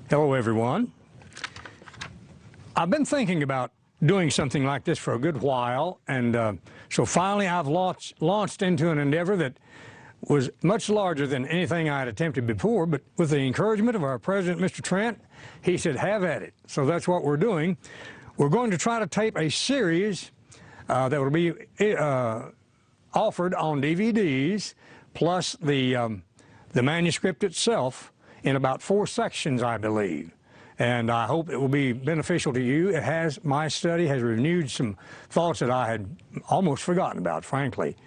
Hello, everyone. I've been thinking about doing something like this for a good while, and so finally I've launched into an endeavor that was much larger than anything I had attempted before, but with the encouragement of our president, Mr. Trent, he said, have at it. So that's what we're doing. We're going to try to tape a series that will be offered on DVDs, plus the manuscript itself, in about 4 sections, I believe. And I hope it will be beneficial to you. My study has renewed some thoughts that I had almost forgotten about, frankly.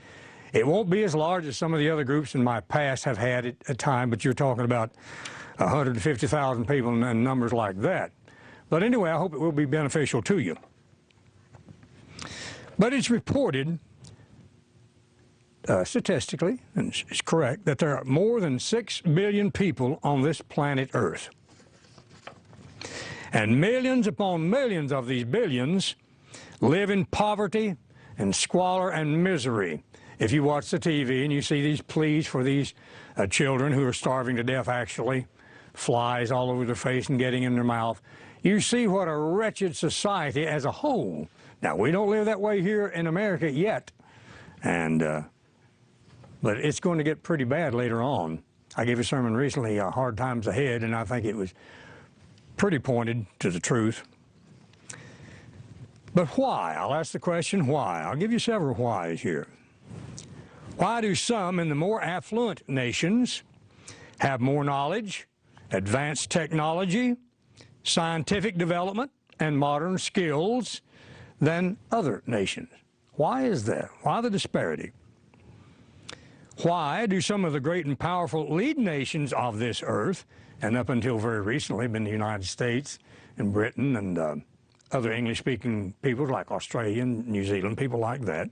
It won't be as large as some of the other groups in my past have had at a time, but you're talking about 150,000 people and numbers like that. But anyway, I hope it will be beneficial to you. But it's reported statistically, and it's correct, that there are more than 6 billion people on this planet Earth. And millions upon millions of these billions live in poverty and squalor and misery. If you watch the TV and you see these pleas for these children who are starving to death, actually, flies all over their face and getting in their mouth, you see what a wretched society as a whole. Now, we don't live that way here in America yet, but it's going to get pretty bad later on. I gave a sermon recently, Hard Times Ahead, and I think it was pretty pointed to the truth. But why? I'll ask the question, why? I'll give you several whys here. Why do some in the more affluent nations have more knowledge, advanced technology, scientific development, and modern skills than other nations? Why is that? Why the disparity? Why do some of the great and powerful lead nations of this earth, and up until very recently been the United States and Britain and other English-speaking peoples like Australia and New Zealand, people like that,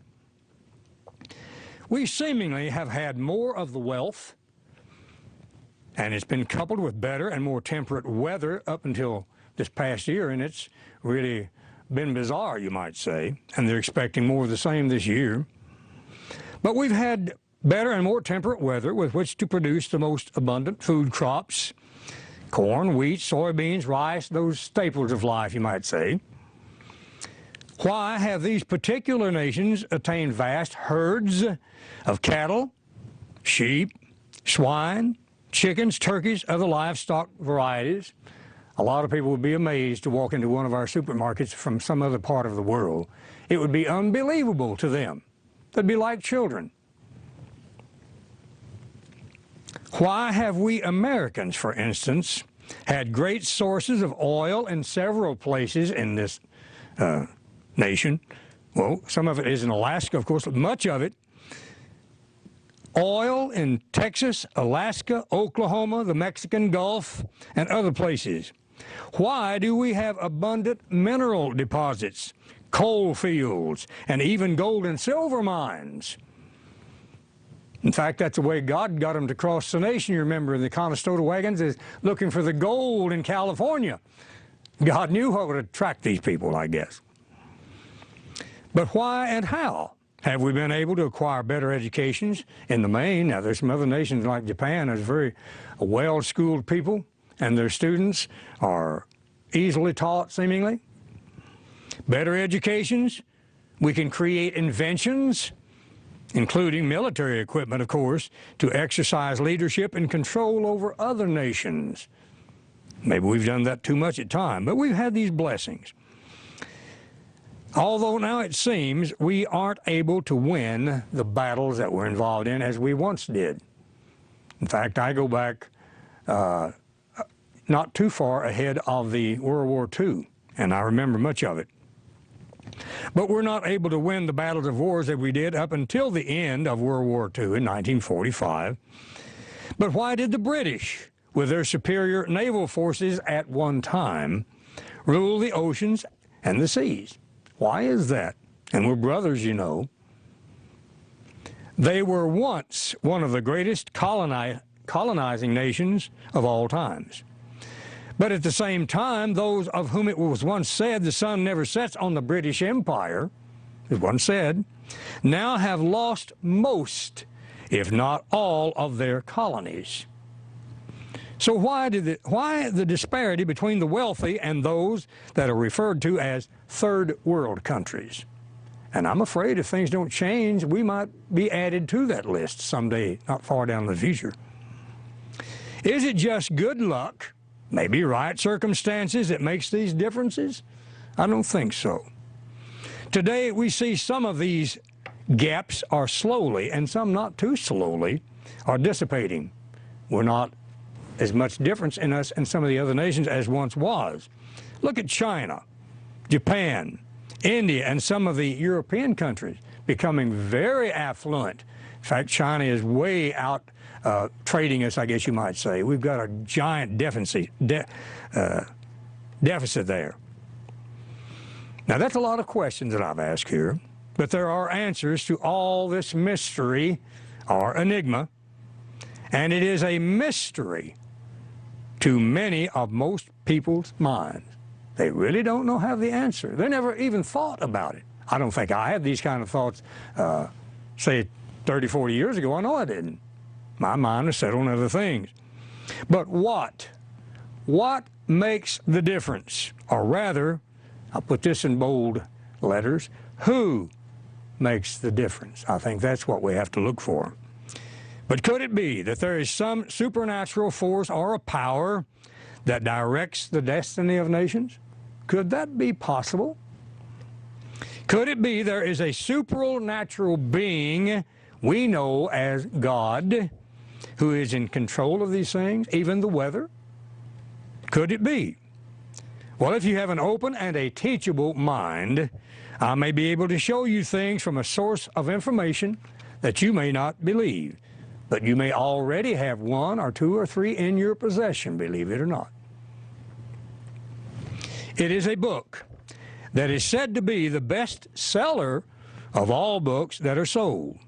we seemingly have had more of the wealth, and it's been coupled with better and more temperate weather up until this past year, and it's really been bizarre, you might say, and they're expecting more of the same this year. But we've had better and more temperate weather with which to produce the most abundant food crops, corn, wheat, soybeans, rice, those staples of life, you might say. Why have these particular nations attained vast herds of cattle, sheep, swine, chickens, turkeys, other livestock varieties? A lot of people would be amazed to walk into one of our supermarkets from some other part of the world. It would be unbelievable to them. They'd be like children. Why have we Americans, for instance, had great sources of oil in several places in this nation? Well, some of it is in Alaska, of course, but much of it. Oil in Texas, Alaska, Oklahoma, the Mexican Gulf, and other places. Why do we have abundant mineral deposits, coal fields, and even gold and silver mines? In fact, that's the way God got them to cross the nation. You remember, in the Conestoga wagons is looking for the gold in California. God knew what would attract these people, I guess. But why and how have we been able to acquire better educations in the main? Now, there's some other nations like Japan that's very well-schooled people, and their students are easily taught, seemingly. Better educations. We can create inventions, including military equipment, of course, to exercise leadership and control over other nations. Maybe we've done that too much at times, but we've had these blessings. Although now it seems we aren't able to win the battles that we're involved in as we once did. In fact, I go back not too far ahead of the World War II, and I remember much of it. But we're not able to win the battles of wars that we did up until the end of World War II in 1945. But why did the British, with their superior naval forces at one time, rule the oceans and the seas? Why is that? And we're brothers, you know. They were once one of the greatest colonizing nations of all times. But at the same time, those of whom it was once said the sun never sets on the British Empire, as once said, now have lost most, if not all, of their colonies. So why the disparity between the wealthy and those that are referred to as third world countries? And I'm afraid if things don't change, we might be added to that list someday, not far down in the future. Is it just good luck, maybe right circumstances, that makes these differences? I don't think so. Today we see some of these gaps are slowly, and some not too slowly, are dissipating. We're not as much difference in us and some of the other nations as once was. Look at China, Japan, India, and some of the European countries becoming very affluent. In fact, China is way out trading us, I guess you might say. We've got a giant deficit there. Now, that's a lot of questions that I've asked here, but there are answers to all this mystery or enigma, and it is a mystery to many of most people's minds. They really don't know how the answer. They never even thought about it. I don't think I had these kind of thoughts, say, 30, 40 years ago. I know I didn't. My mind is set on other things. But what makes the difference? Or rather, I'll put this in bold letters, who makes the difference? I think that's what we have to look for. But could it be that there is some supernatural force or a power that directs the destiny of nations? Could that be possible? Could it be there is a supernatural being we know as God who is in control of these things, even the weather? Could it be? Well, if you have an open and a teachable mind, I may be able to show you things from a source of information that you may not believe, but you may already have one or two or three in your possession, believe it or not. It is a book that is said to be the best seller of all books that are sold.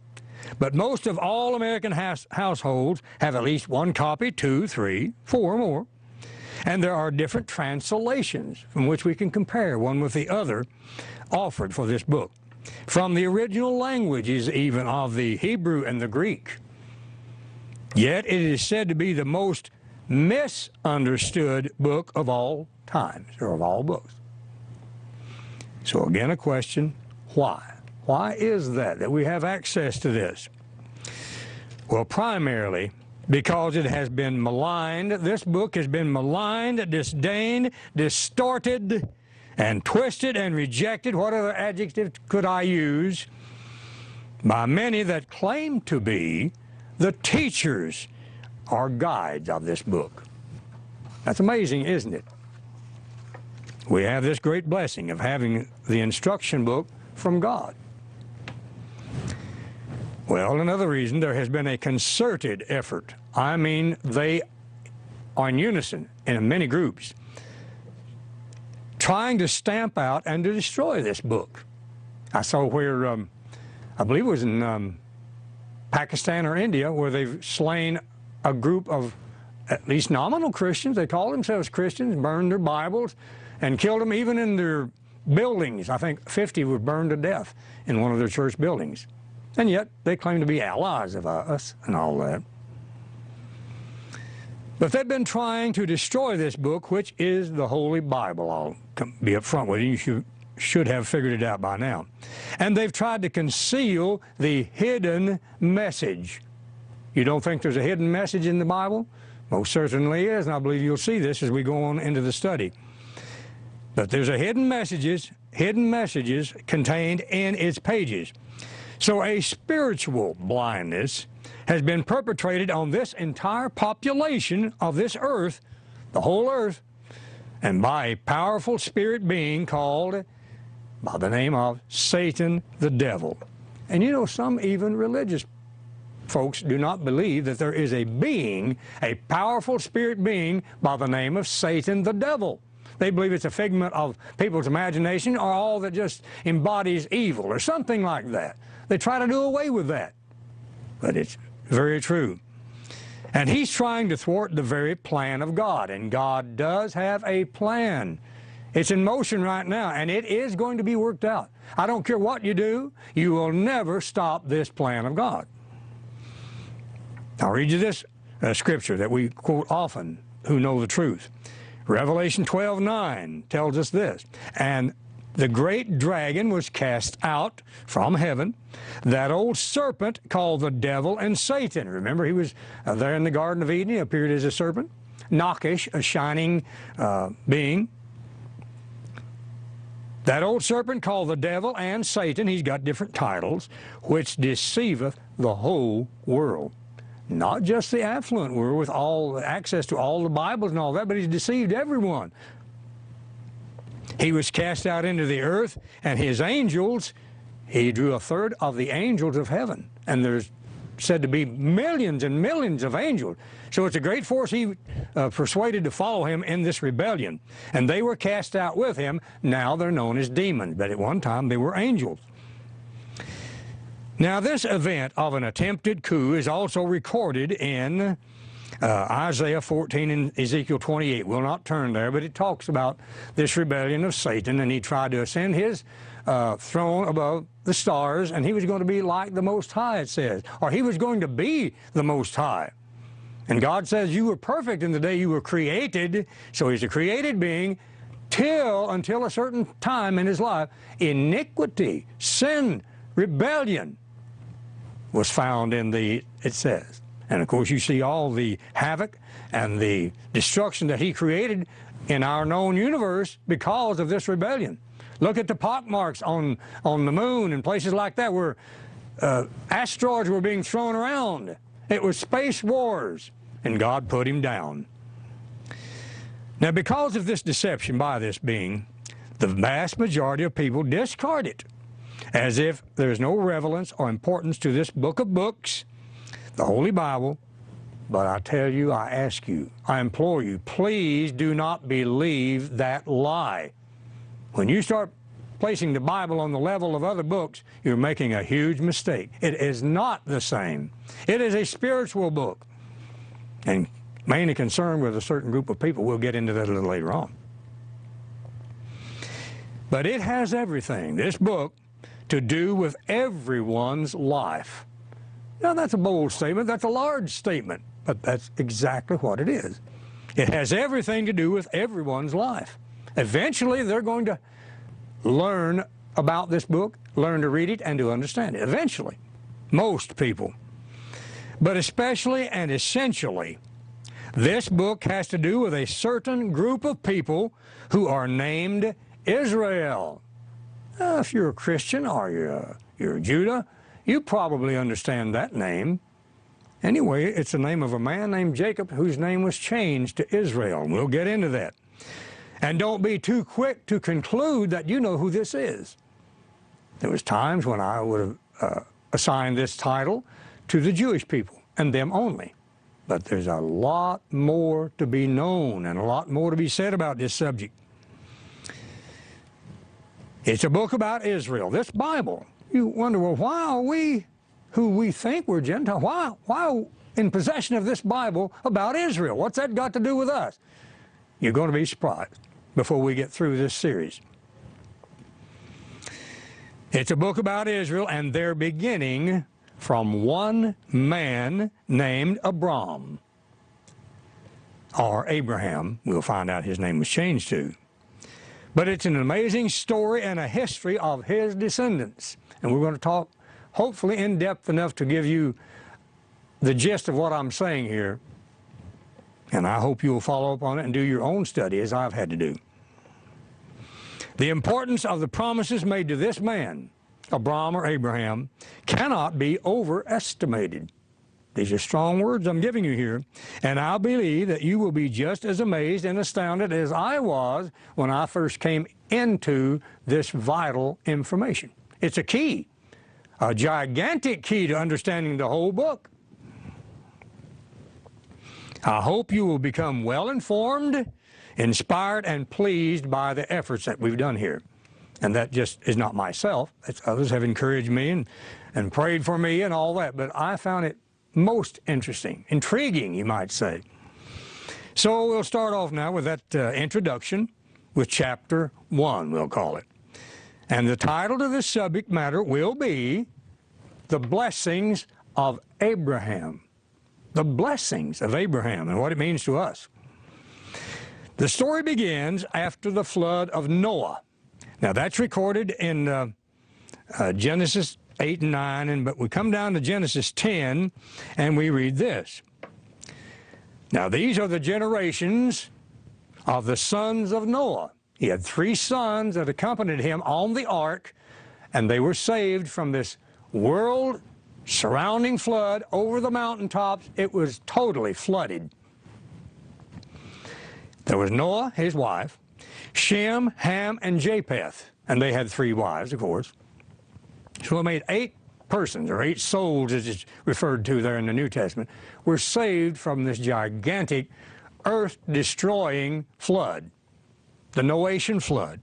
But most of all American households have at least one copy, 2, 3, 4 or more. And there are different translations from which we can compare one with the other offered for this book, from the original languages even of the Hebrew and the Greek. Yet it is said to be the most misunderstood book of all times, or of all books. So again, a question, why? Why is that we have access to this? Well, primarily because it has been maligned. This book has been maligned, disdained, distorted, and twisted and rejected. What other adjective could I use? By many that claim to be the teachers or guides of this book. That's amazing, isn't it? We have this great blessing of having the instruction book from God. Well, another reason, there has been a concerted effort. I mean, they are in unison in many groups, trying to stamp out and to destroy this book. I saw where, I believe it was in Pakistan or India, where they've slain a group of at least nominal Christians. They call themselves Christians, burned their Bibles, and killed them even in their buildings. I think 50 were burned to death in one of their church buildings. And yet they claim to be allies of us and all that. But they've been trying to destroy this book, which is the Holy Bible. I'll be up front with you. You should have figured it out by now. And they've tried to conceal the hidden message. You don't think there's a hidden message in the Bible? Most certainly is, and I believe you'll see this as we go on into the study. But there's a hidden messages contained in its pages. So a spiritual blindness has been perpetrated on this entire population of this earth, the whole earth, and by a powerful spirit being called by the name of Satan the devil. And you know, some even religious folks do not believe that there is a being, a powerful spirit being by the name of Satan the devil. They believe it's a figment of people's imagination or all that just embodies evil or something like that. They try to do away with that. But it's very true. And he's trying to thwart the very plan of God. And God does have a plan. It's in motion right now, and it is going to be worked out. I don't care what you do, you will never stop this plan of God. I'll read you this scripture that we quote often, who know the truth. Revelation 12:9 tells us this, and the great dragon was cast out from heaven, that old serpent called the devil and Satan. Remember, he was there in the Garden of Eden. He appeared as a serpent, knockish, a shining being. That old serpent called the devil and Satan, he's got different titles, which deceiveth the whole world. Not just the affluent world with all access to all the Bibles and all that, but he's deceived everyone. He was cast out into the earth, and his angels, he drew a third of the angels of heaven. And there's said to be millions and millions of angels. So it's a great force he persuaded to follow him in this rebellion. And they were cast out with him. Now they're known as demons, but at one time they were angels. Now this event of an attempted coup is also recorded in Isaiah 14 and Ezekiel 28. We'll not turn there, but it talks about this rebellion of Satan, and he tried to ascend his throne above the stars, and he was going to be like the Most High, it says, or he was going to be the Most High. And God says, you were perfect in the day you were created, so he's a created being, until a certain time in his life, iniquity, sin, rebellion was found in it says. And of course you see all the havoc and the destruction that he created in our known universe because of this rebellion. Look at the pockmarks on the moon and places like that where asteroids were being thrown around. It was space wars, and God put him down. Now, because of this deception by this being, the vast majority of people discard it, as if there's no relevance or importance to this book of books, the Holy Bible. But I tell you, I ask you, I implore you, please do not believe that lie. When you start placing the Bible on the level of other books, you're making a huge mistake. It is not the same. It is a spiritual book, and mainly concerned with a certain group of people. We'll get into that a little later on. But it has everything, this book, to do with everyone's life. Now, that's a bold statement. That's a large statement, but that's exactly what it is. It has everything to do with everyone's life. Eventually, they're going to learn about this book, learn to read it, and to understand it. Eventually, most people. But especially and essentially, this book has to do with a certain group of people who are named Israel. If you're a Christian or you're Judah, you probably understand that name. Anyway, it's the name of a man named Jacob whose name was changed to Israel. We'll get into that. And don't be too quick to conclude that you know who this is. There was times when I would have assigned this title to the Jewish people and them only. But there's a lot more to be known and a lot more to be said about this subject. It's a book about Israel. This Bible, you wonder, well, why are we, who we think we're Gentile, why in possession of this Bible about Israel? What's that got to do with us? You're going to be surprised before we get through this series. It's a book about Israel, and they're beginning from one man named Abram, or Abraham. We'll find out his name was changed to. But it's an amazing story and a history of his descendants. And we're going to talk, hopefully, in depth enough to give you the gist of what I'm saying here. And I hope you'll follow up on it and do your own study as I've had to do. The importance of the promises made to this man, Abram or Abraham, cannot be overestimated. These are strong words I'm giving you here, and I believe that you will be just as amazed and astounded as I was when I first came into this vital information. It's a key, a gigantic key to understanding the whole book. I hope you will become well-informed, inspired, and pleased by the efforts that we've done here. And that just is not myself. It's others have encouraged me and prayed for me and all that, but I found it most interesting, intriguing, you might say. So we'll start off now with that introduction with chapter 1, we'll call it. And the title to this subject matter will be The Blessings of Abraham. the blessings of Abraham and what it means to us. The story begins after the flood of Noah. Now that's recorded in Genesis 8 and 9, but we come down to Genesis 10 and we read this. Now these are the generations of the sons of Noah. He had 3 sons that accompanied him on the ark, and they were saved from this world surrounding flood over the mountaintops. It was totally flooded. There was Noah, his wife, Shem, Ham, and Japheth, and they had 3 wives, of course. So it made 8 persons, or 8 souls, as it's referred to there in the New Testament, were saved from this gigantic, earth-destroying flood, the Noachian flood.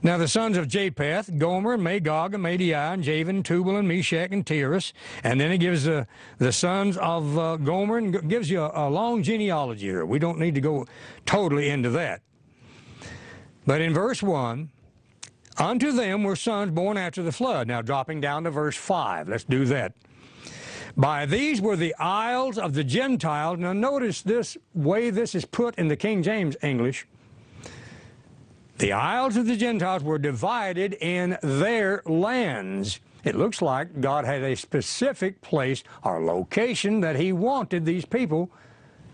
Now the sons of Japheth, Gomer, and Magog, and Madai, and Javan, Tubal, and Meshach, and Tiras. And then it gives the sons of Gomer, and gives you a long genealogy here. We don't need to go totally into that. But in verse 1, unto them were sons born after the flood. Now dropping down to verse 5, let's do that. By these were the isles of the Gentiles. Now notice this way this is put in the King James English. The isles of the Gentiles were divided in their lands. It looks like God had a specific place or location that he wanted these people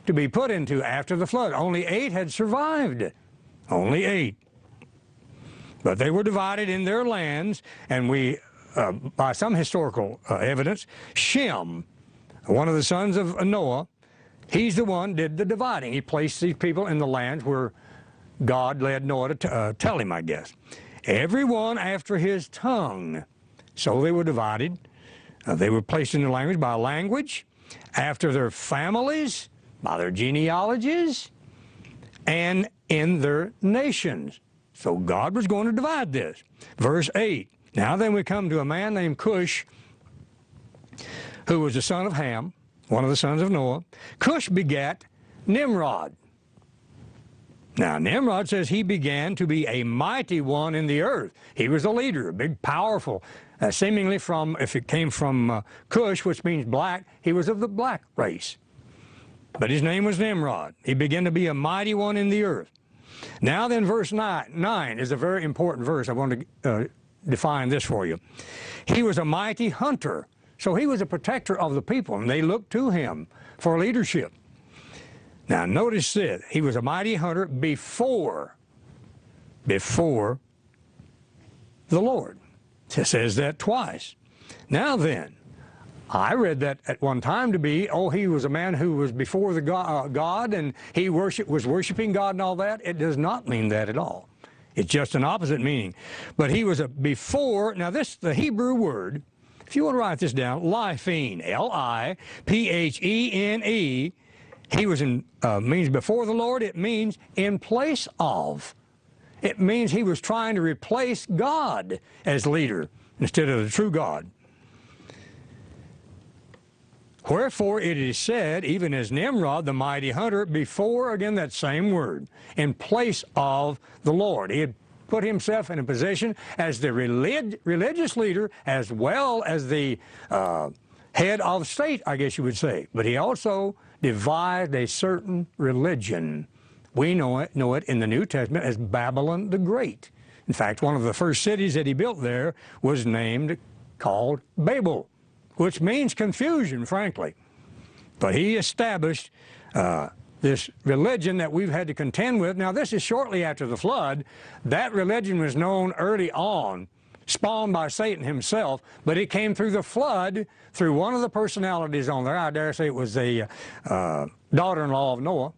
to be put into after the flood. Only 8 had survived. Only 8. But they were divided in their lands, and we, by some historical evidence, Shem, one of the sons of Noah, he's the one did the dividing. He placed these people in the lands where God led Noah to tell him, I guess. Everyone after his tongue. So they were divided. They were placed in the language by language, after their families, by their genealogies, and in their nations. So God was going to divide this. Verse 8. Now then we come to a man named Cush, who was the son of Ham, one of the sons of Noah. Cush begat Nimrod. Now, Nimrod says he began to be a mighty one in the earth. He was a leader, a big, powerful, seemingly from, if it came from Cush, which means black, he was of the black race. But his name was Nimrod. He began to be a mighty one in the earth. Now then, verse 9 is a very important verse. I want to define this for you. He was a mighty hunter. So he was a protector of the people, and they looked to him for leadership. Now notice this, he was a mighty hunter before the Lord. It says that twice. Now then, I read that at one time to be, oh, he was a man who was before the God and he was worshiping God and all that. It does not mean that at all. It's just an opposite meaning. But he was a before, now this, the Hebrew word, if you want to write this down, Liphene, L-I-P-H-E-N-E, he was in, means before the Lord. It means in place of. It means he was trying to replace God as leader instead of the true God. Wherefore it is said, even as Nimrod, the mighty hunter, before, again, that same word, in place of the Lord. He had put himself in a position as the religious leader as well as the head of state, I guess you would say. But he also devised a certain religion. We know it in the New Testament as Babylon the Great. In fact, one of the first cities that he built there was called Babel, which means confusion, frankly. But he established this religion that we've had to contend with. Now, this is shortly after the flood. That religion was known early on, spawned by Satan himself, but it came through the flood, through one of the personalities on there. I dare say it was the daughter-in-law of Noah.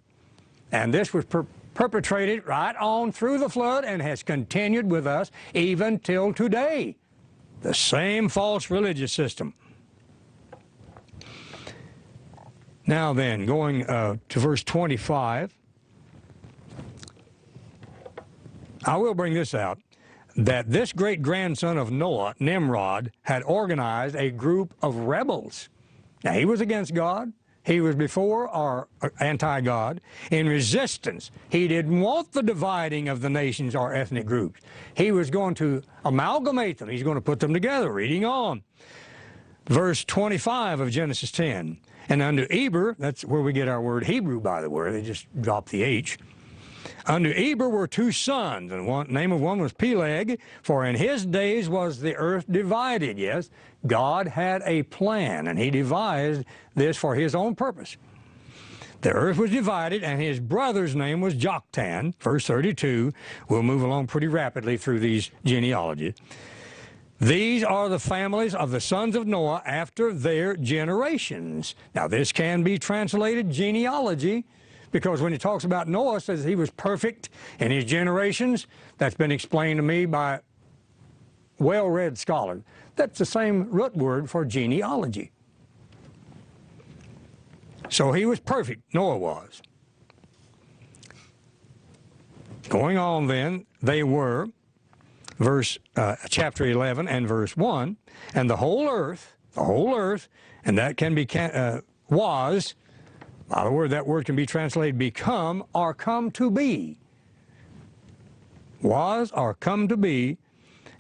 And this was perpetrated right on through the flood and has continued with us even till today. The same false religious system. Now then, going to verse 25, I will bring this out, that this great-grandson of Noah, Nimrod, had organized a group of rebels. Now, he was against God. He was before or anti-God. In resistance, he didn't want the dividing of the nations or ethnic groups. He was going to amalgamate them. He's going to put them together. Reading on. Verse 25 of Genesis 10. And under Eber, that's where we get our word Hebrew, by the way. They just dropped the H. Under Eber were two sons, and the name of one was Peleg, for in his days was the earth divided. Yes, God had a plan, and he devised this for his own purpose. The earth was divided, and his brother's name was Joktan, verse 32. We'll move along pretty rapidly through these genealogies. These are the families of the sons of Noah after their generations. Now, this can be translated genealogy, because when it talks about Noah, it says he was perfect in his generations. That's been explained to me by well-read scholars. That's the same root word for genealogy. So he was perfect, Noah was. Going on then, they were, chapter 11 and verse 1, and the whole earth, and that can be, was, by the word, that word can be translated become or come to be. Was or come to be,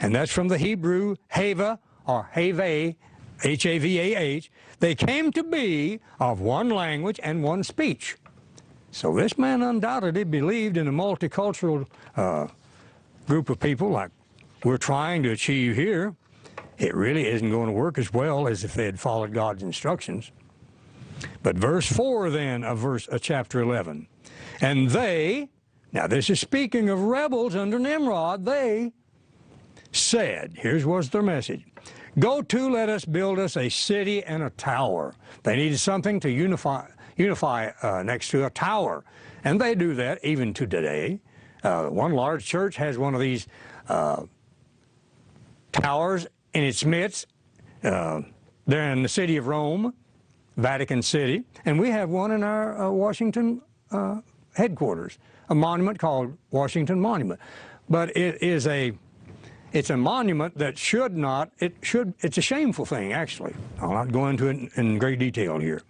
and that's from the Hebrew hava or have, H-A-V-A-H. They came to be of one language and one speech. So this man undoubtedly believed in a multicultural group of people like we're trying to achieve here. It really isn't going to work as well as if they had followed God's instructions. But verse 4 then of chapter 11. And they, now this is speaking of rebels under Nimrod, they said, here's was their message, go to, let us build us a city and a tower. They needed something to unify next to a tower. And they do that even to today. One large church has one of these towers in its midst. They're in the city of Rome, Vatican City, and we have one in our Washington headquarters, a monument called Washington Monument. But it's a monument that it's a shameful thing, actually. I'll not go into it in great detail here.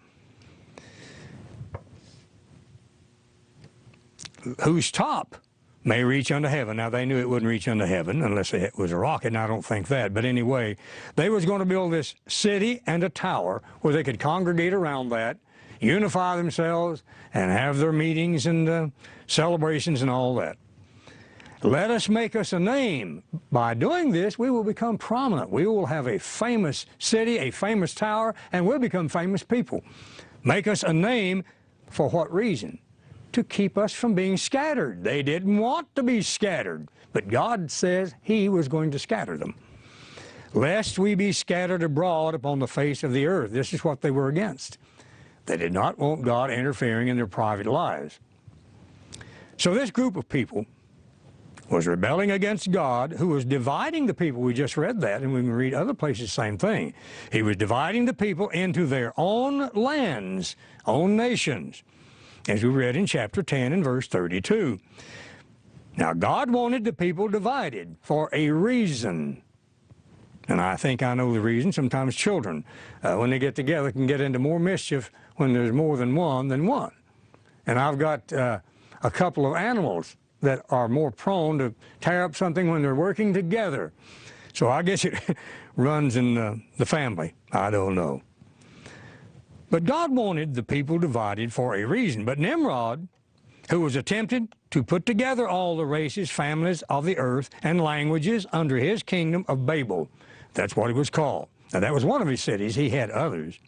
Whose top may reach unto heaven. Now, they knew it wouldn't reach unto heaven unless it was a rocket, and I don't think that. But anyway, they was going to build this city and a tower where they could congregate around that, unify themselves, and have their meetings and celebrations and all that. Let us make us a name. By doing this, we will become prominent. We will have a famous city, a famous tower, and we'll become famous people. Make us a name for what reason? To keep us from being scattered. They didn't want to be scattered, but God says he was going to scatter them. Lest we be scattered abroad upon the face of the earth. This is what they were against. They did not want God interfering in their private lives. So this group of people was rebelling against God, who was dividing the people. We just read that, and we can read other places, same thing. He was dividing the people into their own lands, own nations, as we read in chapter 10 and verse 32. Now, God wanted the people divided for a reason. And I think I know the reason. Sometimes children, when they get together, can get into more mischief when there's more than one. And I've got a couple of animals that are more prone to tear up something when they're working together. So I guess it runs in the family. I don't know. But God wanted the people divided for a reason. But Nimrod, who was attempted to put together all the races, families of the earth, and languages under his kingdom of Babel. That's what it was called. Now, that was one of his cities. He had others.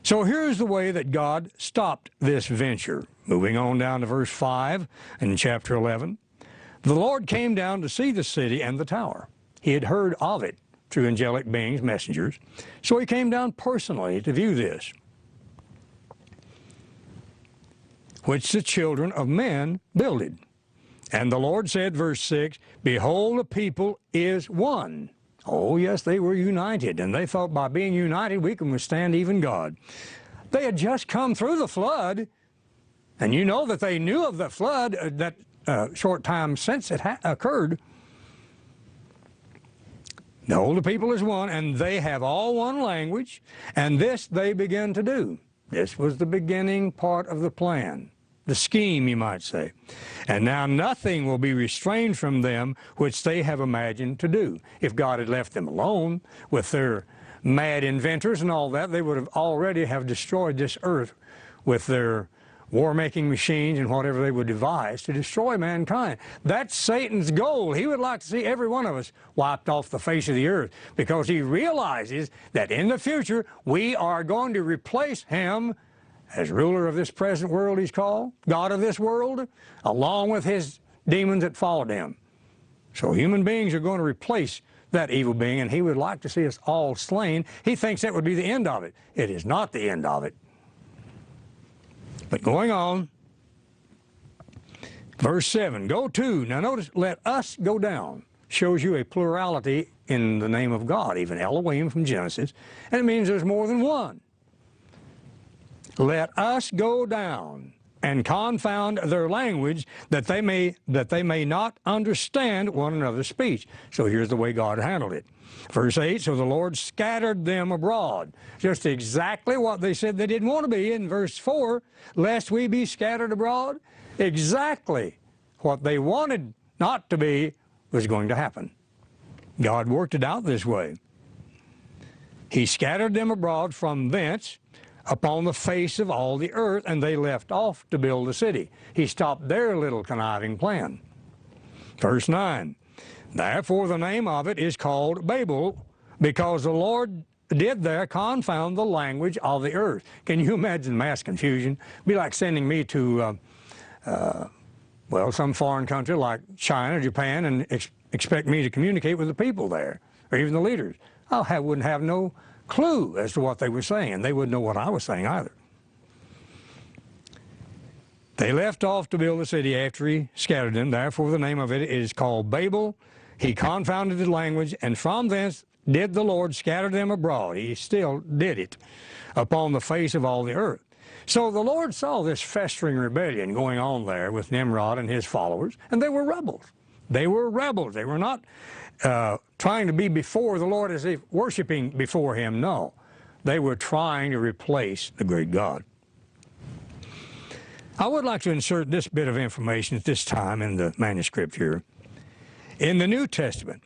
So here's the way that God stopped this venture. Moving on down to verse 5 in chapter 11. The Lord came down to see the city and the tower. He had heard of it through angelic beings, messengers. So he came down personally to view this, which the children of men builded. And the Lord said, verse 6, behold, the people is one. Oh, yes, they were united, and they thought by being united we can withstand even God. They had just come through the flood, and you know that they knew of the flood that short time since it occurred. No, the people is one, and they have all one language, and this they begin to do. This was the beginning part of the plan, the scheme, you might say. And now nothing will be restrained from them which they have imagined to do. If God had left them alone with their mad inventors and all that, they would have already have destroyed this earth with their war-making machines and whatever they would devise to destroy mankind. That's Satan's goal. He would like to see every one of us wiped off the face of the earth because he realizes that in the future we are going to replace him as ruler of this present world, he's called, God of this world, along with his demons that followed him. So human beings are going to replace that evil being, and he would like to see us all slain. He thinks that would be the end of it. It is not the end of it. But going on, verse 7, go to. Now notice, let us go down. Shows you a plurality in the name of God, even Elohim from Genesis, and it means there's more than one. Let us go down and confound their language, that they may not understand one another's speech. So here's the way God handled it. Verse 8, so the Lord scattered them abroad. Just exactly what they said they didn't want to be. In verse 4, lest we be scattered abroad. Exactly what they wanted not to be was going to happen. God worked it out this way. He scattered them abroad from thence upon the face of all the earth, and they left off to build a city. He stopped their little conniving plan. Verse 9, therefore the name of it is called Babel, because the Lord did there confound the language of the earth. Can you imagine mass confusion? It'd be like sending me to, well, some foreign country like China, Japan, and expect me to communicate with the people there, or even the leaders. I wouldn't have no clue as to what they were saying, and they wouldn't know what I was saying either. They left off to build a city after he scattered them. Therefore the name of it is called Babel. He confounded the language, and from thence did the Lord scatter them abroad. He still did it upon the face of all the earth. So the Lord saw this festering rebellion going on there with Nimrod and his followers, and they were rebels. They were rebels. They were not trying to be before the Lord as if worshiping before him. No, they were trying to replace the great God. I would like to insert this bit of information at this time in the manuscript here. In the New Testament,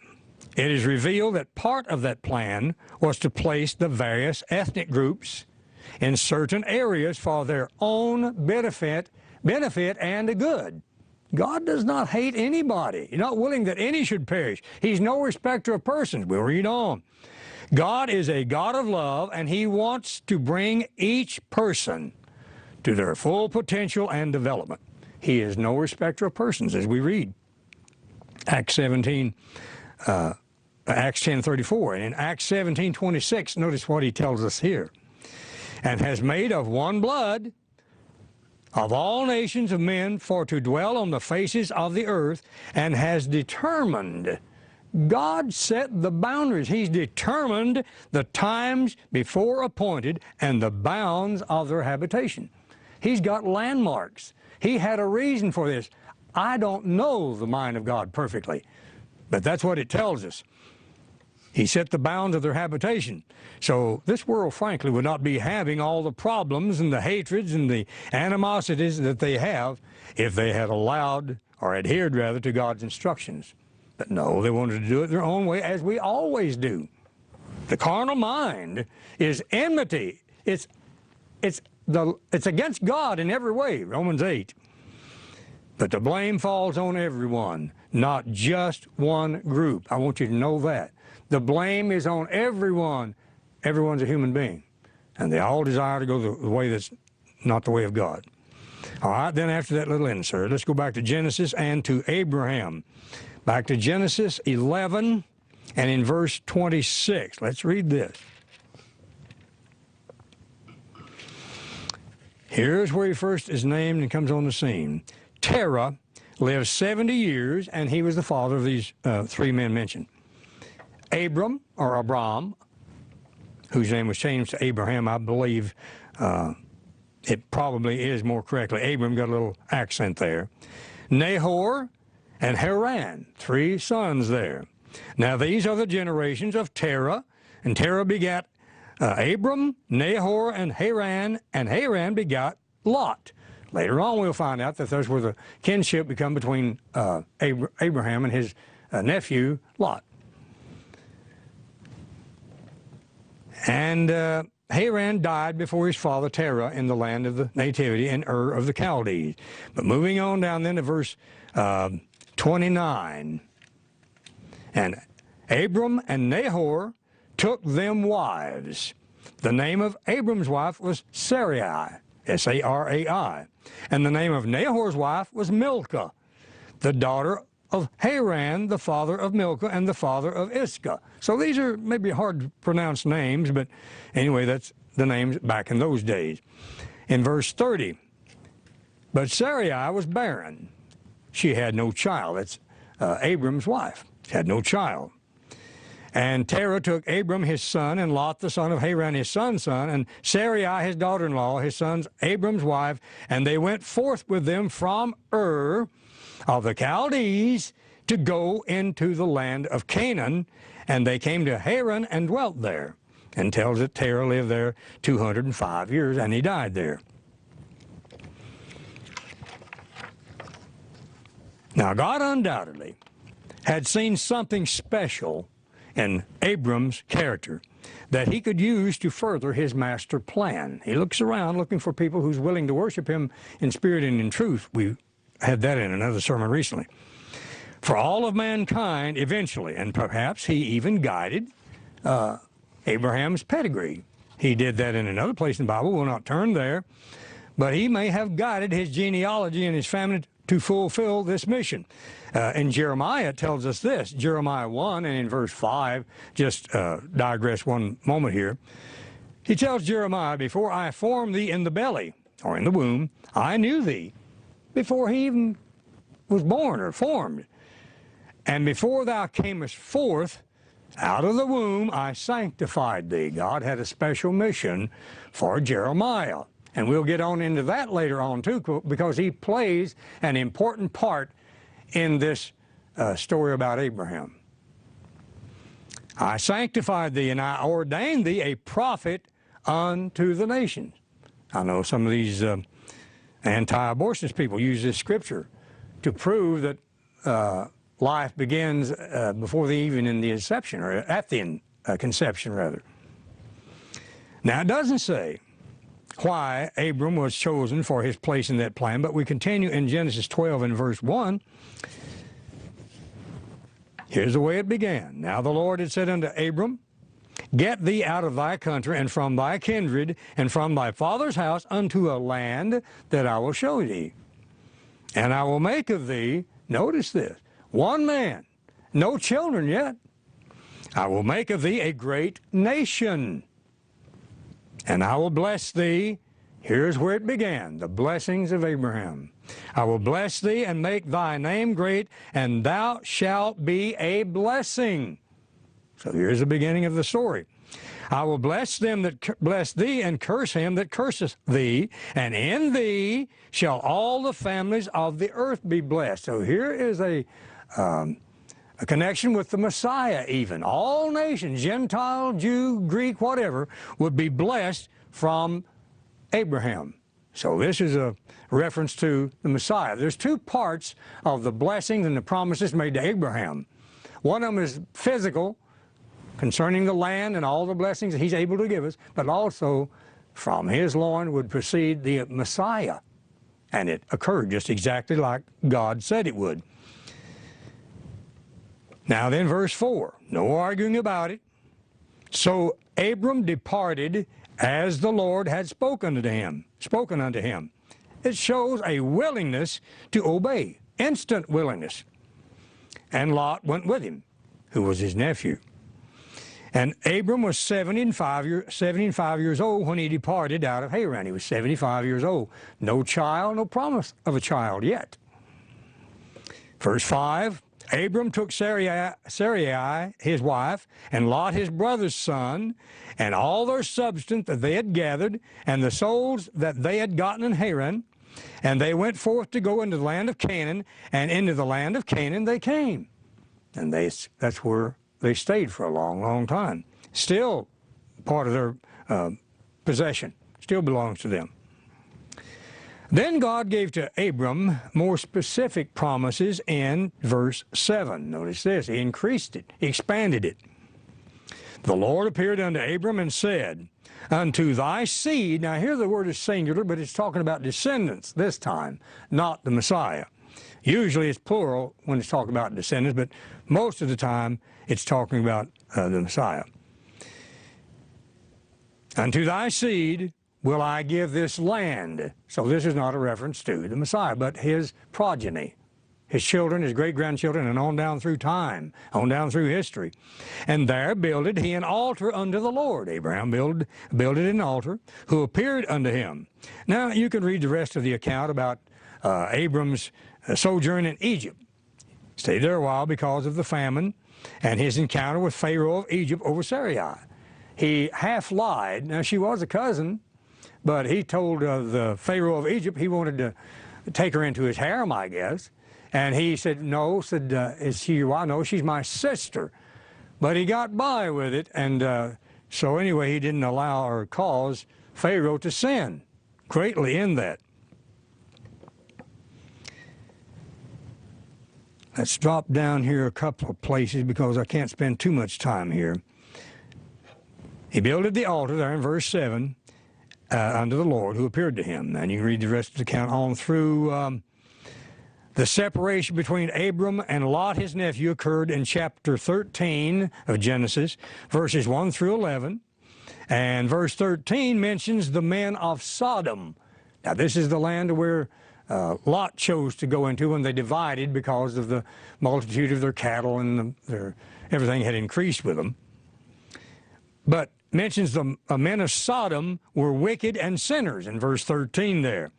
it is revealed that part of that plan was to place the various ethnic groups in certain areas for their own benefit and good. God does not hate anybody. He's not willing that any should perish. He's no respecter of persons. We'll read on. God is a God of love, and he wants to bring each person to their full potential and development. He is no respecter of persons, as we read. Acts 10:34, and in Acts 17:26, notice what he tells us here. And has made of one blood of all nations of men for to dwell on the faces of the earth, and has determined. God set the boundaries. He's determined the times before appointed and the bounds of their habitation. He's got landmarks. He had a reason for this. I don't know the mind of God perfectly, but that's what it tells us. He set the bounds of their habitation. So this world, frankly, would not be having all the problems and the hatreds and the animosities that they have if they had allowed, or adhered rather, to God's instructions. But no, they wanted to do it their own way, as we always do. The carnal mind is enmity. It's against God in every way, Romans 8. But the blame falls on everyone, not just one group. I want you to know that. The blame is on everyone. Everyone's a human being, and they all desire to go the way that's not the way of God. All right, then after that little insert, let's go back to Genesis and to Abraham. Back to Genesis 11 and in verse 26. Let's read this. Here's where he first is named and comes on the scene. Terah lived 70 years, and he was the father of these three men mentioned. Abram, or Abram, whose name was changed to Abraham, I believe it probably is more correctly. Abram got a little accent there. Nahor and Haran, three sons there. Now these are the generations of Terah, and Terah begat Abram, Nahor, and Haran begot Lot. Later on we'll find out that those were the kinship become between Abraham and his nephew Lot. And Haran died before his father Terah in the land of the nativity in Ur of the Chaldees. But moving on down then to verse 29. And Abram and Nahor took them wives. The name of Abram's wife was Sarai, S-A-R-A-I. And the name of Nahor's wife was Milcah, the daughter of Haran, the father of Milcah and the father of Iscah. So these are maybe hard to pronounce names, but anyway, that's the names back in those days. In verse 30, but Sarai was barren. She had no child. That's Abram's wife. She had no child. And Terah took Abram his son, and Lot the son of Haran his son's son, and Sarai his daughter-in-law, his son's Abram's wife, and they went forth with them from Ur of the Chaldees to go into the land of Canaan, and they came to Haran and dwelt there. And tells that Terah lived there 205 years, and he died there. Now, God undoubtedly had seen something special in Abram's character that he could use to further his master plan. He looks around looking for people who's willing to worship him in spirit and in truth. We had that in another sermon recently. For all of mankind eventually, and perhaps he even guided Abraham's pedigree. He did that in another place in the Bible. We'll not turn there. But he may have guided his genealogy and his family to fulfill this mission. In Jeremiah, it tells us this, Jeremiah 1 and in verse 5, just digress one moment here. He tells Jeremiah, before I formed thee in the belly, or in the womb, I knew thee, before he even was born or formed. And before thou camest forth out of the womb, I sanctified thee. God had a special mission for Jeremiah. And we'll get on into that later on too, because he plays an important part in this story about Abraham. I sanctified thee, and I ordained thee a prophet unto the nations. I know some of these anti-abortionist people use this scripture to prove that life begins before even in the inception, or at the conception rather. Now it doesn't say why Abram was chosen for his place in that plan, but we continue in Genesis 12 and verse 1. Here's the way it began. Now the Lord had said unto Abram, get thee out of thy country and from thy kindred and from thy father's house unto a land that I will show thee. And I will make of thee, notice this, one man, no children yet. I will make of thee a great nation. And I will bless thee. Here's where it began, the blessings of Abraham. I will bless thee and make thy name great, and thou shalt be a blessing. So here's the beginning of the story. I will bless them that bless thee, and curse him that curseth thee, and in thee shall all the families of the earth be blessed. So here is a connection with the Messiah even. All nations, Gentile, Jew, Greek, whatever, would be blessed from Abraham. So this is a reference to the Messiah. There's two parts of the blessings and the promises made to Abraham. One of them is physical, concerning the land and all the blessings that he's able to give us, but also from his loin would proceed the Messiah. And it occurred just exactly like God said it would. Now then, verse 4, no arguing about it. So Abram departed as the Lord had spoken unto him. It shows a willingness to obey, instant willingness. And Lot went with him, who was his nephew. And Abram was 75 years old when he departed out of Haran. He was 75 years old. No child, no promise of a child yet. Verse 5, Abram took Sarai, his wife, and Lot, his brother's son, and all their substance that they had gathered, and the souls that they had gotten in Haran, and they went forth to go into the land of Canaan, and into the land of Canaan they came. And that's where they stayed for a long, long time. Still part of their possession, still belongs to them. Then God gave to Abram more specific promises in verse 7. Notice this, he increased it, he expanded it. The Lord appeared unto Abram and said, unto thy seed, now here the word is singular, but it's talking about descendants this time, not the Messiah. Usually it's plural when it's talking about descendants, but most of the time it's talking about the Messiah. Unto thy seed will I give this land. So this is not a reference to the Messiah, but his progeny, his children, his great-grandchildren, and on down through time, on down through history. And there builded he an altar unto the Lord. Abraham builded an altar, who appeared unto him. Now you can read the rest of the account about Abram's sojourn in Egypt. Stayed there a while because of the famine and his encounter with Pharaoh of Egypt over Sarai. He half lied. Now she was a cousin, but he told the Pharaoh of Egypt he wanted to take her into his harem, I guess. And he said, no, is she your wife? No, she's my sister. But he got by with it, and so anyway, he didn't allow or cause Pharaoh to sin greatly in that. Let's drop down here a couple of places because I can't spend too much time here. He builded the altar there in verse 7 unto the Lord who appeared to him. And you can read the rest of the account on through. The separation between Abram and Lot, his nephew, occurred in chapter 13 of Genesis, verses 1 through 11. And verse 13 mentions the men of Sodom. Now, this is the land where Lot chose to go into when they divided because of the multitude of their cattle and everything had increased with them. But mentions the men of Sodom were wicked and sinners in verse 13 there.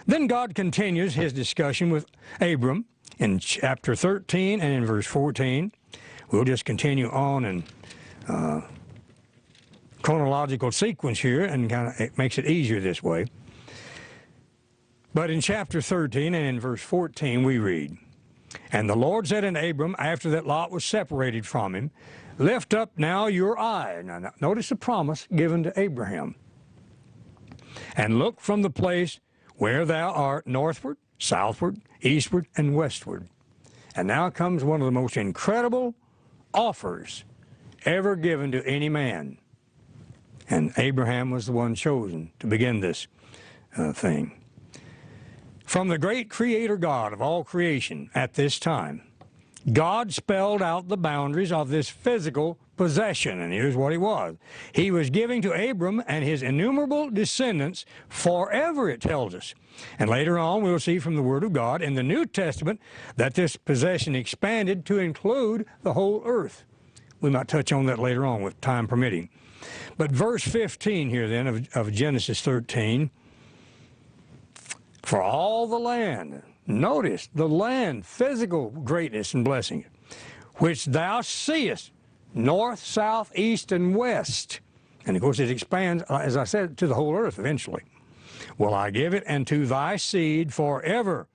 Then God continues his discussion with Abram in chapter 13 and in verse 14. We'll just continue on in chronological sequence here, and it makes it easier this way. But in chapter 13 and in verse 14 we read, and the Lord said unto Abram, after that Lot was separated from him, lift up now your eye. Now notice the promise given to Abraham. And look from the place where thou art northward, southward, eastward, and westward. And now comes one of the most incredible offers ever given to any man. And Abraham was the one chosen to begin this thing. From the great Creator God of all creation at this time, God spelled out the boundaries of this physical possession, and here's what he was. He was giving to Abram and his innumerable descendants forever, it tells us. And later on, we'll see from the Word of God in the New Testament that this possession expanded to include the whole earth. We might touch on that later on with time permitting. But verse 15 here then of Genesis 13, for all the land, notice the land, physical greatness and blessing, which thou seest, north, south, east, and west. And of course it expands, as I said, to the whole earth eventually. Will I give it unto thy seed forever,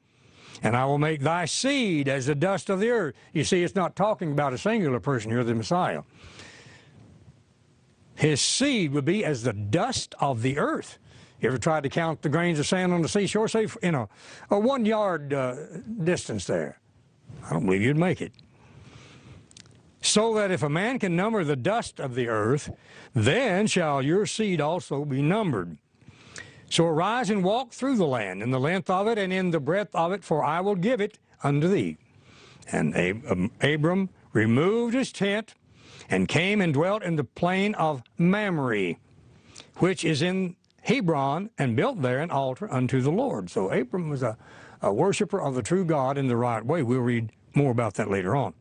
and I will make thy seed as the dust of the earth. You see, it's not talking about a singular person here, the Messiah. His seed would be as the dust of the earth. You ever tried to count the grains of sand on the seashore? Say, in a 1 yard distance there. I don't believe you'd make it. So that if a man can number the dust of the earth, then shall your seed also be numbered. So arise and walk through the land, in the length of it and in the breadth of it, for I will give it unto thee. And Abram removed his tent and came and dwelt in the plain of Mamre, which is in Hebron, and built there an altar unto the Lord. So Abram was a worshiper of the true God in the right way. We'll read more about that later on.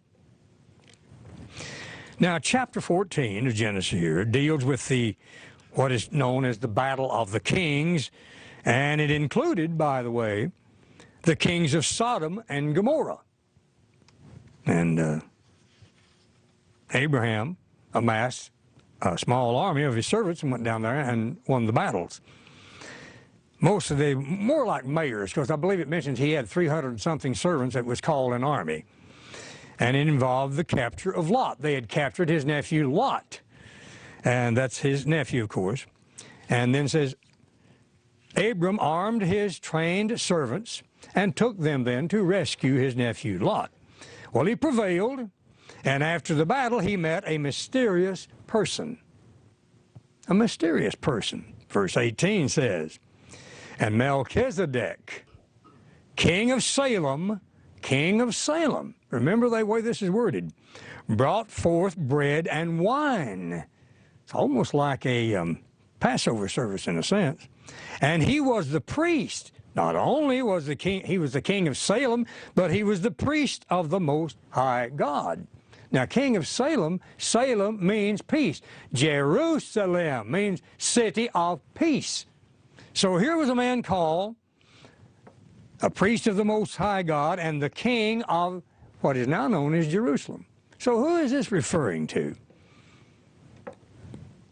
Now, chapter 14 of Genesis here deals with what is known as the Battle of the Kings, and it included, by the way, the kings of Sodom and Gomorrah. And Abraham amassed a small army of his servants and went down there and won the battles. Most of more like mayors, because I believe it mentions he had 300-something servants that was called an army. And it involved the capture of Lot. They had captured his nephew Lot. And that's his nephew, of course. And then says, Abram armed his trained servants and took them then to rescue his nephew Lot. Well, he prevailed, And after the battle, he met a mysterious person. A mysterious person. Verse 18 says, and Melchizedek, king of Salem, remember the way this is worded, brought forth bread and wine. It's almost like a Passover service in a sense. And he was the priest. Not only was the king, he was the king of Salem, but he was the priest of the Most High God. Now, king of Salem, Salem means peace. Jerusalem means city of peace. So here was a man called a priest of the Most High God and the king of what is now known as Jerusalem. So who is this referring to?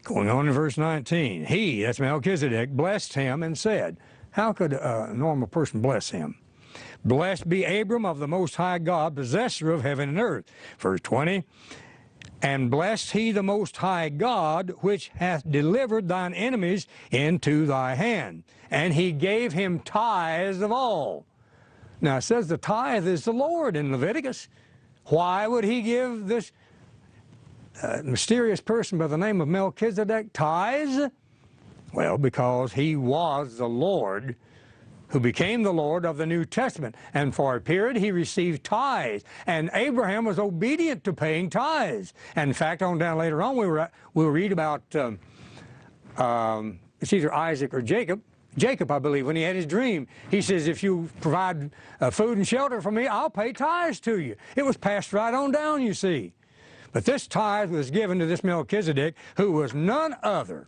Going on in verse 19, he, that's Melchizedek, blessed him and said, how could a normal person bless him? Blessed be Abram of the Most High God, possessor of heaven and earth. Verse 20, and blessed he the Most High God, which hath delivered thine enemies into thy hand. And he gave him tithes of all. Now it says the tithe is the Lord in Leviticus. Why would he give this mysterious person by the name of Melchizedek tithes? Well, because he was the Lord who became the Lord of the New Testament. And for a period, he received tithes. And Abraham was obedient to paying tithes. And in fact, on down later on, we'll read about, it's either Isaac or Jacob. Jacob, I believe, when he had his dream, he says, if you provide food and shelter for me, I'll pay tithes to you. It was passed right on down, you see. But this tithe was given to this Melchizedek, who was none other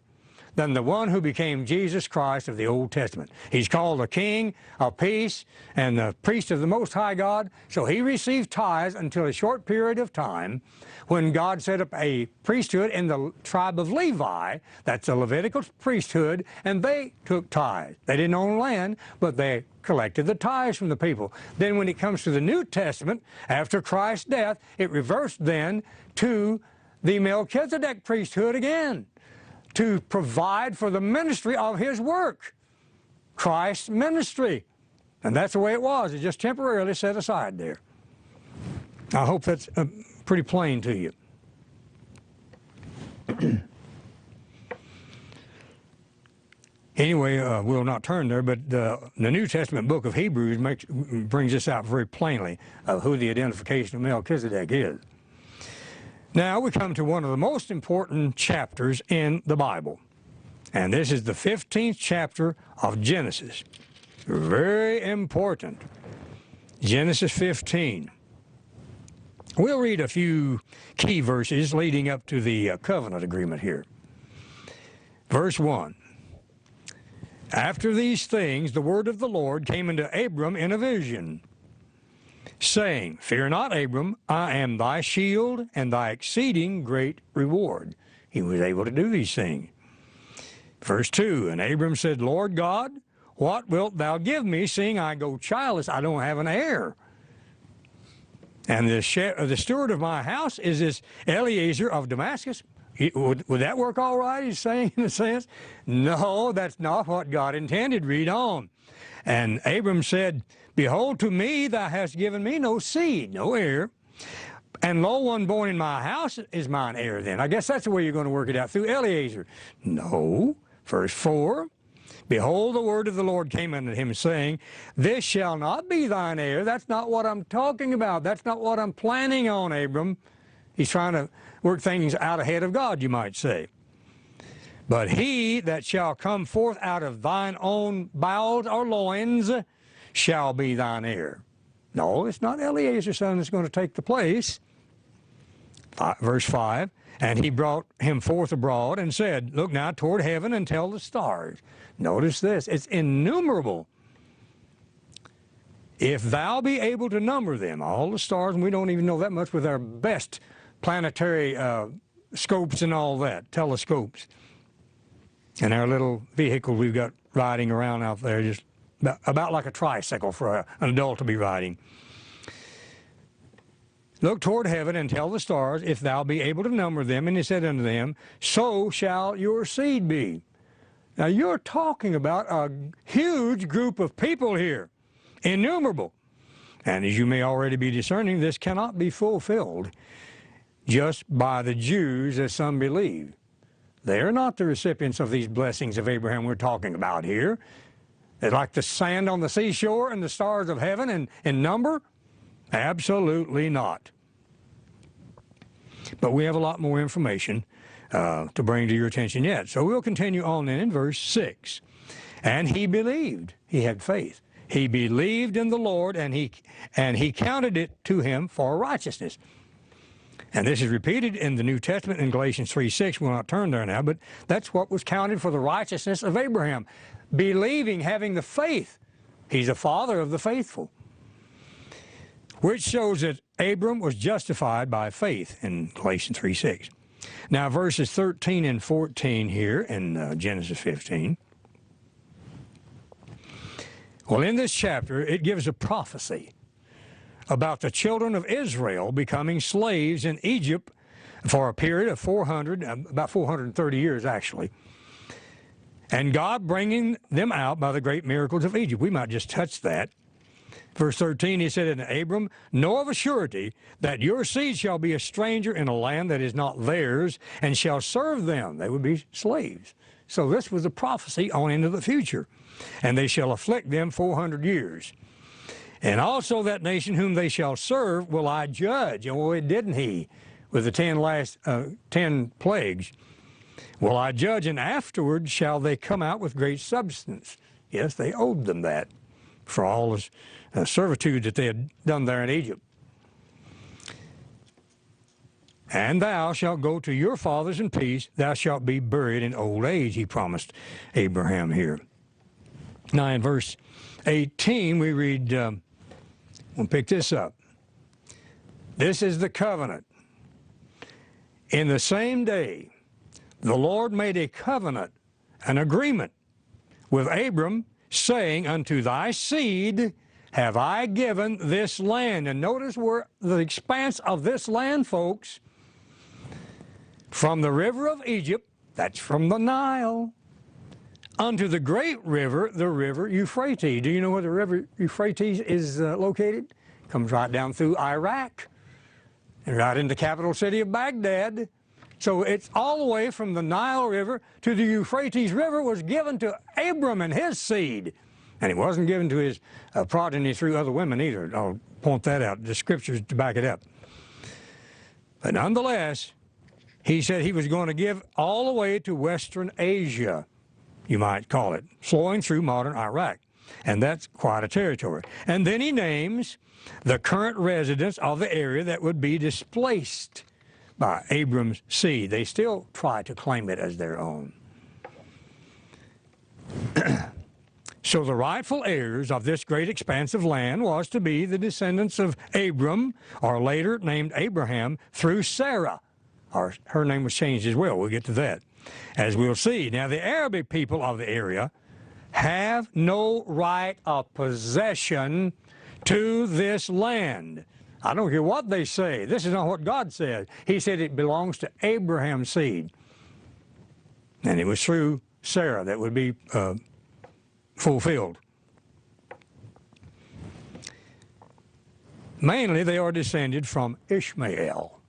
than the one who became Jesus Christ of the Old Testament. He's called the King of Peace and the priest of the Most High God. So he received tithes until a short period of time when God set up a priesthood in the tribe of Levi. That's a Levitical priesthood, and they took tithes. They didn't own land, but they collected the tithes from the people. Then when it comes to the New Testament, after Christ's death, it reversed then to the Melchizedek priesthood again, to provide for the ministry of his work, Christ's ministry. And that's the way it was. It just temporarily set aside there. I hope that's pretty plain to you. Anyway, we'll not turn there, but the New Testament book of Hebrews brings this out very plainly of who the identification of Melchizedek is. Now we come to one of the most important chapters in the Bible, and this is the 15th chapter of Genesis. Very important. Genesis 15. We'll read a few key verses leading up to the covenant agreement here. Verse 1. After these things, the word of the Lord came unto Abram in a vision, saying, fear not, Abram, I am thy shield and thy exceeding great reward. He was able to do these things. Verse 2, and Abram said, Lord God, what wilt thou give me, seeing I go childless? I don't have an heir. And the steward of my house is this Eliezer of Damascus. Would that work all right, he's saying, in a sense? No, that's not what God intended. Read on. And Abram said, behold, to me thou hast given me no seed, no heir. And lo, one born in my house is mine heir then. I guess that's the way you're going to work it out, through Eliezer. No. Verse 4, behold, the word of the Lord came unto him, saying, this shall not be thine heir. That's not what I'm talking about. That's not what I'm planning on, Abram. He's trying to work things out ahead of God, you might say. But he that shall come forth out of thine own bowels or loins shall be thine heir. No, it's not Eliezer's son that's going to take the place. Verse 5, and he brought him forth abroad and said, look now toward heaven and tell the stars. Notice this, it's innumerable. If thou be able to number them, all the stars, and we don't even know that much with our best planetary scopes and all that, telescopes. And our little vehicle we've got riding around out there, just about like a tricycle for an adult to be riding. Look toward heaven and tell the stars, if thou be able to number them. And he said unto them, so shall your seed be. Now you're talking about a huge group of people here, innumerable. And as you may already be discerning, this cannot be fulfilled just by the Jews, as some believe. They are not the recipients of these blessings of Abraham we're talking about here. They're like the sand on the seashore and the stars of heaven in number? Absolutely not. But we have a lot more information to bring to your attention yet. So we'll continue on then in verse 6. And he believed. He had faith. He believed in the Lord, and he counted it to him for righteousness. And this is repeated in the New Testament in Galatians 3:6. We'll not turn there now, but that's what was counted for the righteousness of Abraham. Believing, having the faith. He's a father of the faithful. Which shows that Abram was justified by faith in Galatians 3:6. Now verses 13 and 14 here in Genesis 15. Well, in this chapter, it gives a prophecy about the children of Israel becoming slaves in Egypt for a period of about 430 years actually, and God bringing them out by the great miracles of Egypt. We might just touch that. Verse 13, he said, "And Abram, know of a surety that your seed shall be a stranger in a land that is not theirs, and shall serve them." They would be slaves. So this was a prophecy on into the future. "And they shall afflict them 400 years. And also that nation whom they shall serve will I judge." And well, didn't he? With the 10 plagues. "Will I judge, and afterward shall they come out with great substance." Yes, they owed them that for all this servitude that they had done there in Egypt. "And thou shalt go to your fathers in peace. Thou shalt be buried in old age," he promised Abraham here. Now in verse 18 we read, we'll pick this up. "This is the covenant. In the same day the Lord made a covenant, an agreement with Abram, saying, Unto thy seed have I given this land." And notice where the expanse of this land, folks, from the river of Egypt, that's from the Nile, unto the great river, the river Euphrates. Do you know where the river Euphrates is located? Comes right down through Iraq and right into the capital city of Baghdad. So it's all the way from the Nile River to the Euphrates River was given to Abram and his seed. And it wasn't given to his progeny through other women either. I'll point that out. The scriptures to back it up. But nonetheless, he said he was going to give all the way to Western Asia, you might call it, flowing through modern Iraq. And that's quite a territory. And then he names the current residents of the area that would be displaced by Abram's seed. They still try to claim it as their own. So the rightful heirs of this great expanse of land was to be the descendants of Abram, or later named Abraham, through Sarah. Her name was changed as well. We'll get to that, as we'll see. Now, the Arabic people of the area have no right of possession to this land. I don't care what they say. This is not what God said. He said it belongs to Abraham's seed. And it was through Sarah that would be fulfilled. Mainly, they are descended from Ishmael.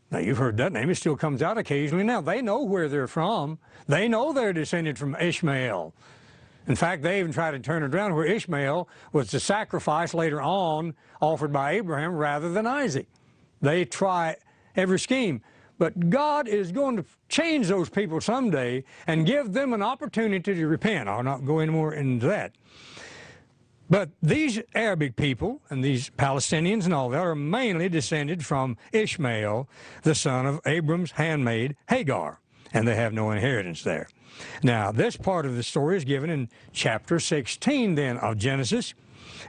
Now, you've heard that name. It still comes out occasionally now. They know where they're from. They know they're descended from Ishmael. In fact, they even try to turn it around where Ishmael was the sacrifice later on offered by Abraham rather than Isaac. They try every scheme. But God is going to change those people someday and give them an opportunity to repent. I'll not go any more into that. But these Arabic people and these Palestinians and all that are mainly descended from Ishmael, the son of Abram's handmaid Hagar, and they have no inheritance there. Now, this part of the story is given in chapter 16 then of Genesis,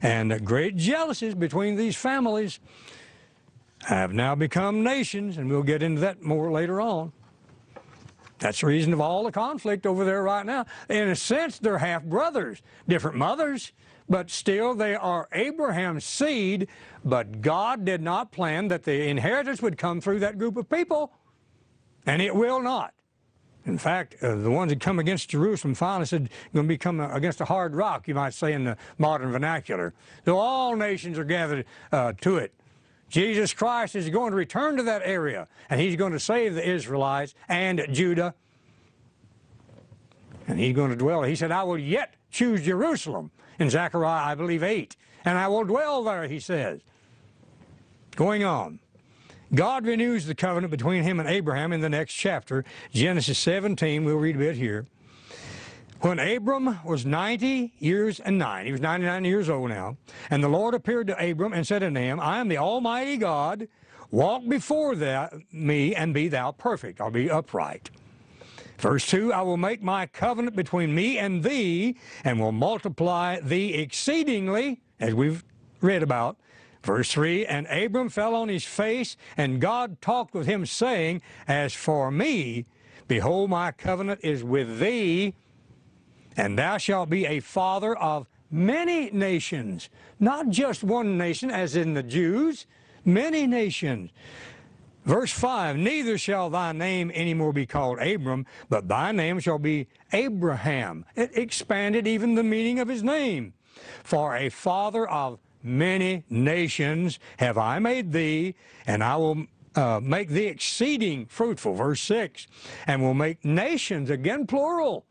and great jealousies between these families have now become nations, and we'll get into that more later on. That's the reason of all the conflict over there right now. In a sense, they're half-brothers, different mothers, but still they are Abraham's seed, but God did not plan that the inheritance would come through that group of people, and it will not. In fact, the ones that come against Jerusalem finally said going to be coming against a hard rock, you might say in the modern vernacular. Though all nations are gathered to it, Jesus Christ is going to return to that area, and he's going to save the Israelites and Judah, and he's going to dwell. He said, I will yet choose Jerusalem, in Zechariah, I believe, 8, and I will dwell there, he says. Going on, God renews the covenant between him and Abraham in the next chapter, Genesis 17, we'll read a bit here. When Abram was 90 years and 9, he was 99 years old now, and the Lord appeared to Abram and said unto him, I am the Almighty God, walk before me and be thou perfect, or be upright. Verse 2, I will make my covenant between me and thee, and will multiply thee exceedingly, as we've read about. Verse 3, and Abram fell on his face, and God talked with him, saying, as for me, behold, my covenant is with thee, and thou shalt be a father of many nations. Not just one nation, as in the Jews, many nations. Verse 5, neither shall thy name any more be called Abram, but thy name shall be Abraham. It expanded even the meaning of his name. For a father of many nations have I made thee, and I will make thee exceeding fruitful. Verse 6, and will make nations, again plural,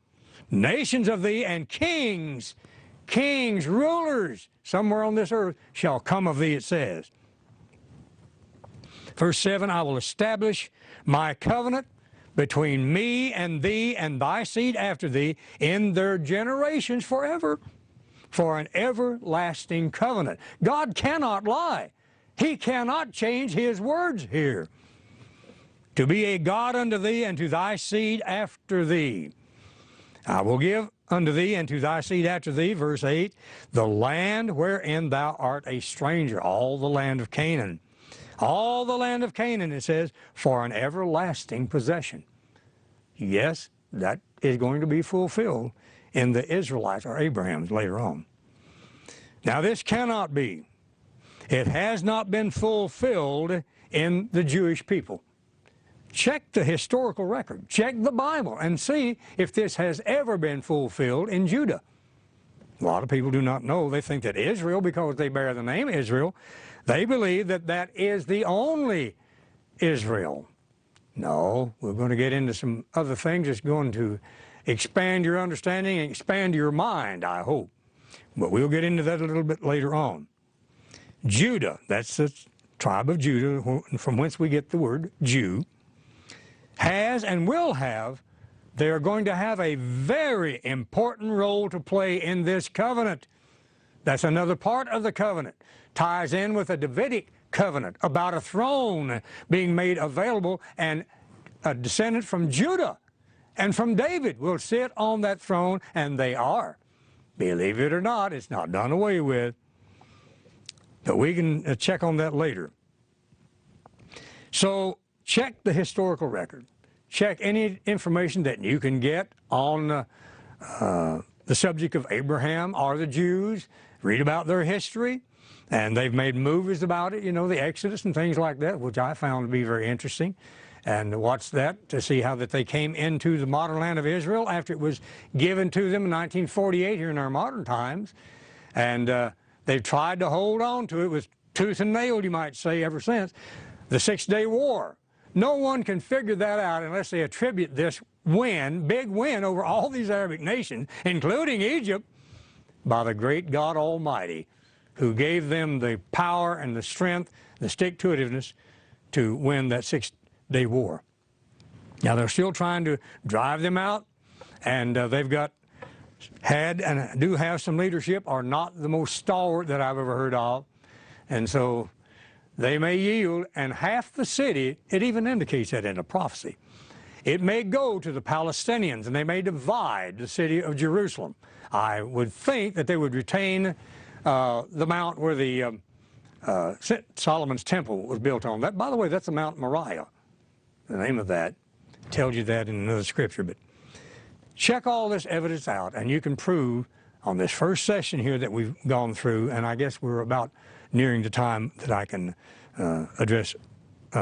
nations of thee, and kings, rulers, somewhere on this earth, shall come of thee, it says. Verse 7, I will establish my covenant between me and thee and thy seed after thee in their generations forever, for an everlasting covenant. God cannot lie. He cannot change his words here. To be a God unto thee and to thy seed after thee. I will give unto thee and to thy seed after thee, verse 8, the land wherein thou art a stranger, all the land of Canaan. All the land of Canaan, it says, for an everlasting possession. Yes, that is going to be fulfilled in the Israelites, or Abraham's, later on. Now this cannot be. It has not been fulfilled in the Jewish people. Check the historical record. Check the Bible and see if this has ever been fulfilled in Judah. A lot of people do not know. They think that Israel, because they bear the name Israel, they believe that that is the only Israel. No, we're going to get into some other things that's going to expand your understanding and expand your mind, I hope. But we'll get into that a little bit later on. Judah, that's the tribe of Judah, from whence we get the word Jew, has and will have, they are going to have a very important role to play in this covenant. That's another part of the covenant. Ties in with the Davidic covenant about a throne being made available, and a descendant from Judah and from David will sit on that throne, and they are. Believe it or not, it's not done away with. But we can check on that later. So check the historical record. Check any information that you can get on the subject of Abraham or the Jews. Read about their history. And they've made movies about it, you know, the Exodus and things like that, which I found to be very interesting. And watch that to see how that they came into the modern land of Israel after it was given to them in 1948 here in our modern times. And they've tried to hold on to it with tooth and nail, you might say, ever since. The 6-Day War. No one can figure that out unless they attribute this win, big win over all these Arabic nations, including Egypt, by the great God Almighty, who gave them the power and the strength, the stick-to-itiveness to win that 6-Day War. Now they're still trying to drive them out, and they've had and do have some leadership, are not the most stalwart that I've ever heard of, and so they may yield, and half the city, it even indicates that in a prophecy, it may go to the Palestinians, and they may divide the city of Jerusalem. I would think that they would retain the mount where the Solomon's temple was built on. That, by the way, that's the Mount Moriah. The name of that tells you that in another scripture. But check all this evidence out, and you can prove on this first session here that we've gone through, and I guess we're about nearing the time that I can address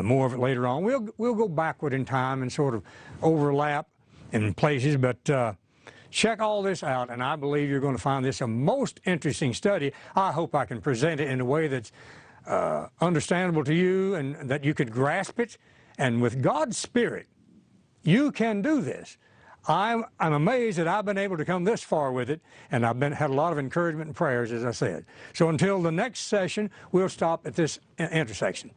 more of it later on. We'll go backward in time and sort of overlap in places, but check all this out, and I believe you're going to find this a most interesting study. I hope I can present it in a way that's understandable to you and that you could grasp it. And with God's Spirit, you can do this. I'm amazed that I've been able to come this far with it, and I've had a lot of encouragement and prayers, as I said. So until the next session, we'll stop at this intersection.